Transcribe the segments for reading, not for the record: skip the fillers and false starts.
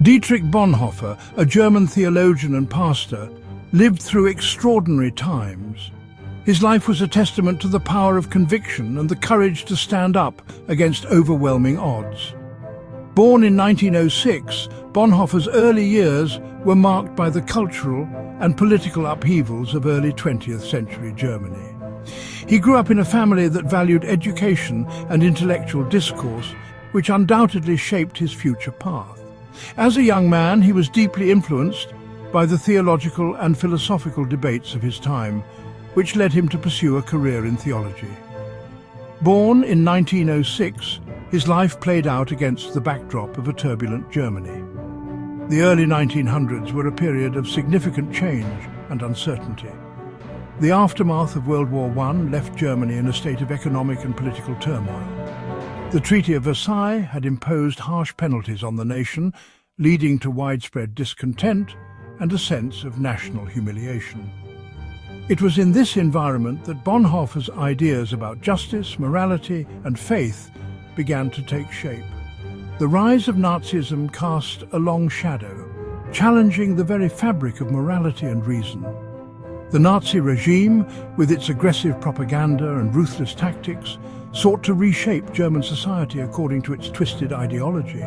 Dietrich Bonhoeffer, a German theologian and pastor, lived through extraordinary times. His life was a testament to the power of conviction and the courage to stand up against overwhelming odds. Born in 1906, Bonhoeffer's early years were marked by the cultural and political upheavals of early 20th century Germany. He grew up in a family that valued education and intellectual discourse, which undoubtedly shaped his future path. As a young man, he was deeply influenced by the theological and philosophical debates of his time, which led him to pursue a career in theology. Born in 1906, his life played out against the backdrop of a turbulent Germany. The early 1900s were a period of significant change and uncertainty. The aftermath of World War I left Germany in a state of economic and political turmoil. The Treaty of Versailles had imposed harsh penalties on the nation, leading to widespread discontent and a sense of national humiliation. It was in this environment that Bonhoeffer's ideas about justice, morality, and faith began to take shape. The rise of Nazism cast a long shadow, challenging the very fabric of morality and reason. The Nazi regime, with its aggressive propaganda and ruthless tactics, sought to reshape German society according to its twisted ideology.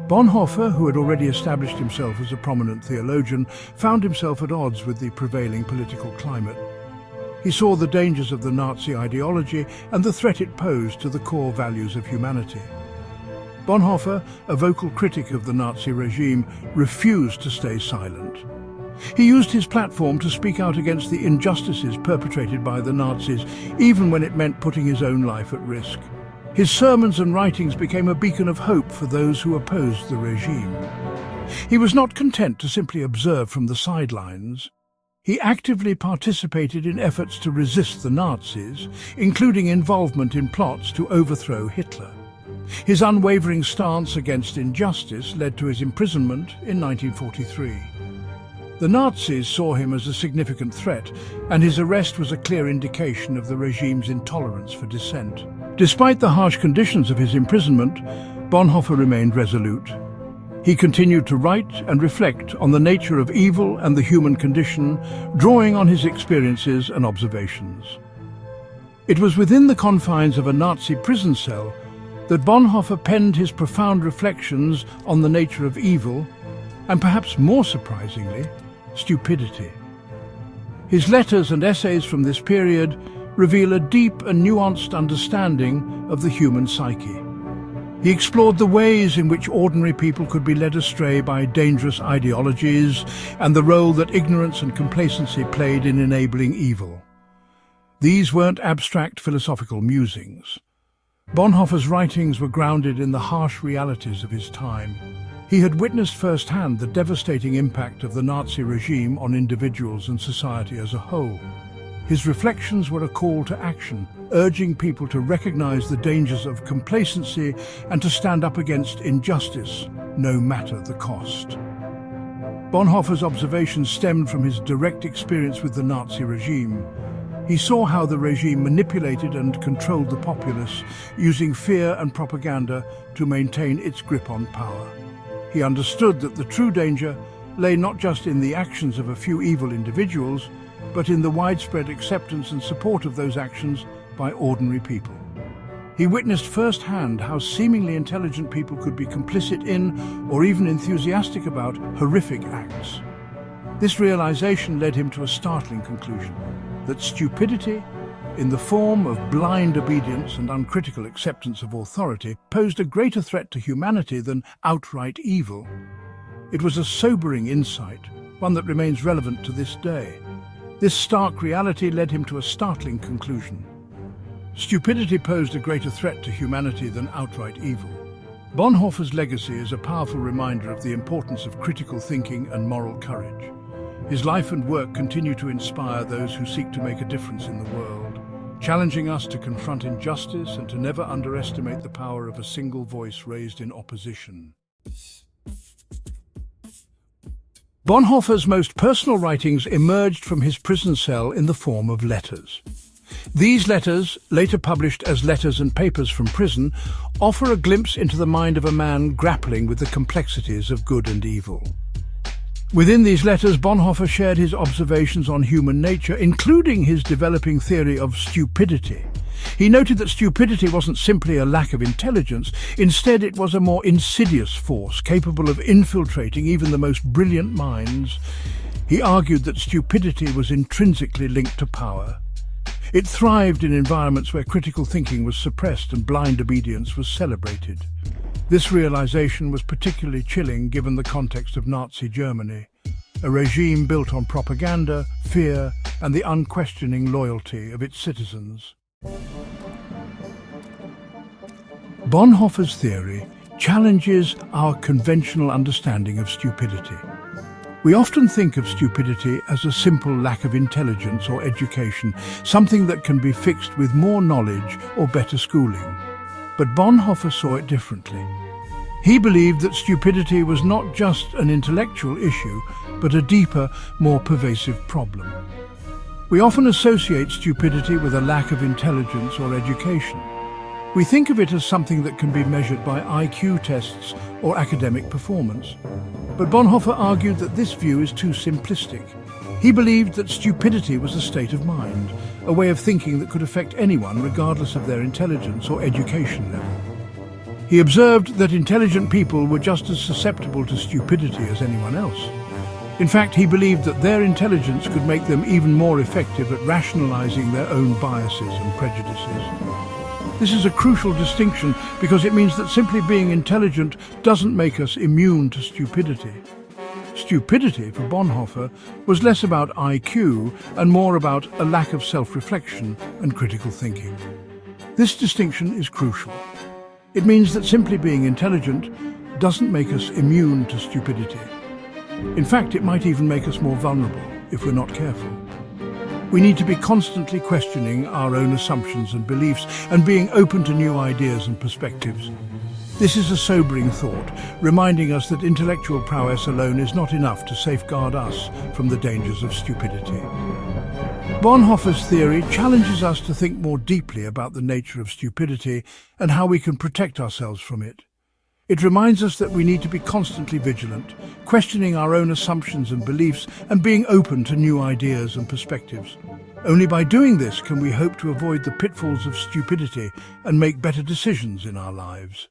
Bonhoeffer, who had already established himself as a prominent theologian, found himself at odds with the prevailing political climate. He saw the dangers of the Nazi ideology and the threat it posed to the core values of humanity. Bonhoeffer, a vocal critic of the Nazi regime, refused to stay silent. He used his platform to speak out against the injustices perpetrated by the Nazis, even when it meant putting his own life at risk. His sermons and writings became a beacon of hope for those who opposed the regime. He was not content to simply observe from the sidelines. He actively participated in efforts to resist the Nazis, including involvement in plots to overthrow Hitler. His unwavering stance against injustice led to his imprisonment in 1943. The Nazis saw him as a significant threat, and his arrest was a clear indication of the regime's intolerance for dissent. Despite the harsh conditions of his imprisonment, Bonhoeffer remained resolute. He continued to write and reflect on the nature of evil and the human condition, drawing on his experiences and observations. It was within the confines of a Nazi prison cell that Bonhoeffer penned his profound reflections on the nature of evil, and perhaps more surprisingly, stupidity. His letters and essays from this period reveal a deep and nuanced understanding of the human psyche. He explored the ways in which ordinary people could be led astray by dangerous ideologies and the role that ignorance and complacency played in enabling evil. These weren't abstract philosophical musings. Bonhoeffer's writings were grounded in the harsh realities of his time. He had witnessed firsthand the devastating impact of the Nazi regime on individuals and society as a whole. His reflections were a call to action, urging people to recognize the dangers of complacency and to stand up against injustice, no matter the cost. Bonhoeffer's observations stemmed from his direct experience with the Nazi regime. He saw how the regime manipulated and controlled the populace, using fear and propaganda to maintain its grip on power. He understood that the true danger lay not just in the actions of a few evil individuals, but in the widespread acceptance and support of those actions by ordinary people. He witnessed firsthand how seemingly intelligent people could be complicit in, or even enthusiastic about, horrific acts. This realization led him to a startling conclusion: that stupidity, in the form of blind obedience and uncritical acceptance of authority, posed a greater threat to humanity than outright evil. It was a sobering insight, one that remains relevant to this day. This stark reality led him to a startling conclusion: stupidity posed a greater threat to humanity than outright evil. Bonhoeffer's legacy is a powerful reminder of the importance of critical thinking and moral courage. His life and work continue to inspire those who seek to make a difference in the world, challenging us to confront injustice and to never underestimate the power of a single voice raised in opposition. Bonhoeffer's most personal writings emerged from his prison cell in the form of letters. These letters, later published as Letters and Papers from Prison, offer a glimpse into the mind of a man grappling with the complexities of good and evil. Within these letters, Bonhoeffer shared his observations on human nature, including his developing theory of stupidity. He noted that stupidity wasn't simply a lack of intelligence, instead it was a more insidious force capable of infiltrating even the most brilliant minds. He argued that stupidity was intrinsically linked to power. It thrived in environments where critical thinking was suppressed and blind obedience was celebrated. This realization was particularly chilling given the context of Nazi Germany, a regime built on propaganda, fear, and the unquestioning loyalty of its citizens. Bonhoeffer's theory challenges our conventional understanding of stupidity. We often think of stupidity as a simple lack of intelligence or education, something that can be fixed with more knowledge or better schooling. But Bonhoeffer saw it differently. He believed that stupidity was not just an intellectual issue, but a deeper, more pervasive problem. We often associate stupidity with a lack of intelligence or education. We think of it as something that can be measured by IQ tests or academic performance. But Bonhoeffer argued that this view is too simplistic. He believed that stupidity was a state of mind, a way of thinking that could affect anyone regardless of their intelligence or education level. He observed that intelligent people were just as susceptible to stupidity as anyone else. In fact, he believed that their intelligence could make them even more effective at rationalizing their own biases and prejudices. This is a crucial distinction because it means that simply being intelligent doesn't make us immune to stupidity. Stupidity, for Bonhoeffer, was less about IQ and more about a lack of self-reflection and critical thinking. This distinction is crucial. It means that simply being intelligent doesn't make us immune to stupidity. In fact, it might even make us more vulnerable if we're not careful. We need to be constantly questioning our own assumptions and beliefs and being open to new ideas and perspectives. This is a sobering thought, reminding us that intellectual prowess alone is not enough to safeguard us from the dangers of stupidity. Bonhoeffer's theory challenges us to think more deeply about the nature of stupidity and how we can protect ourselves from it. It reminds us that we need to be constantly vigilant, questioning our own assumptions and beliefs and being open to new ideas and perspectives. Only by doing this can we hope to avoid the pitfalls of stupidity and make better decisions in our lives.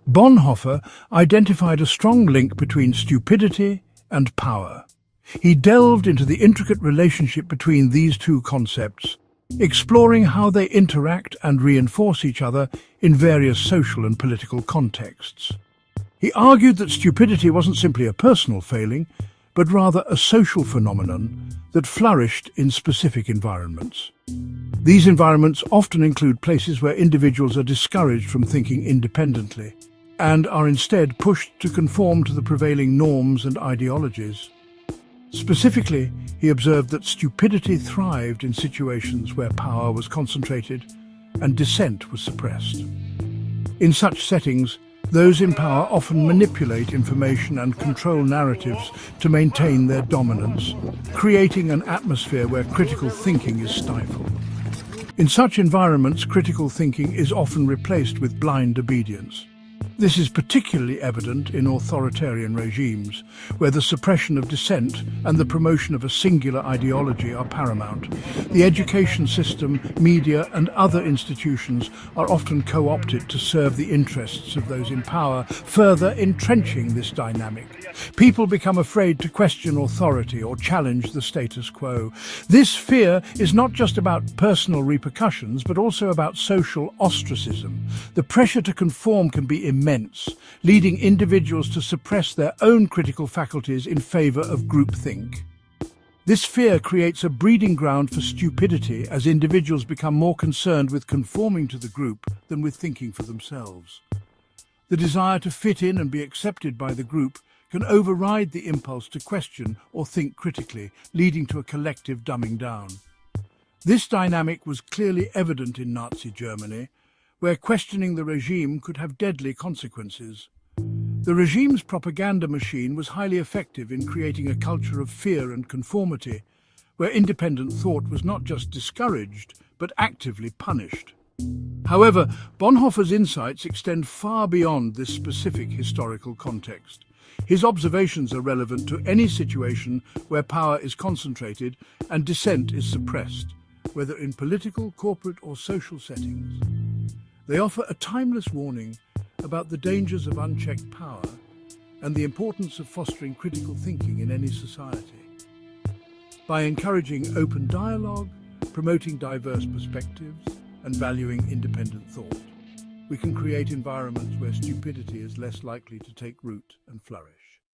Bonhoeffer identified a strong link between stupidity and power. He delved into the intricate relationship between these two concepts, exploring how they interact and reinforce each other in various social and political contexts. He argued that stupidity wasn't simply a personal failing, but rather a social phenomenon that flourished in specific environments. These environments often include places where individuals are discouraged from thinking independently and are instead pushed to conform to the prevailing norms and ideologies. Specifically, he observed that stupidity thrived in situations where power was concentrated and dissent was suppressed. In such settings, those in power often manipulate information and control narratives to maintain their dominance, creating an atmosphere where critical thinking is stifled. In such environments, critical thinking is often replaced with blind obedience. This is particularly evident in authoritarian regimes, where the suppression of dissent and the promotion of a singular ideology are paramount. The education system, media, and other institutions are often co-opted to serve the interests of those in power, further entrenching this dynamic. People become afraid to question authority or challenge the status quo. This fear is not just about personal repercussions, but also about social ostracism. The pressure to conform can be immense, leading individuals to suppress their own critical faculties in favor of groupthink. This fear creates a breeding ground for stupidity as individuals become more concerned with conforming to the group than with thinking for themselves. The desire to fit in and be accepted by the group can override the impulse to question or think critically, leading to a collective dumbing down. This dynamic was clearly evident in Nazi Germany, where questioning the regime could have deadly consequences. The regime's propaganda machine was highly effective in creating a culture of fear and conformity, where independent thought was not just discouraged, but actively punished. However, Bonhoeffer's insights extend far beyond this specific historical context. His observations are relevant to any situation where power is concentrated and dissent is suppressed, whether in political, corporate, or social settings. They offer a timeless warning about the dangers of unchecked power and the importance of fostering critical thinking in any society. By encouraging open dialogue, promoting diverse perspectives, and valuing independent thought, we can create environments where stupidity is less likely to take root and flourish.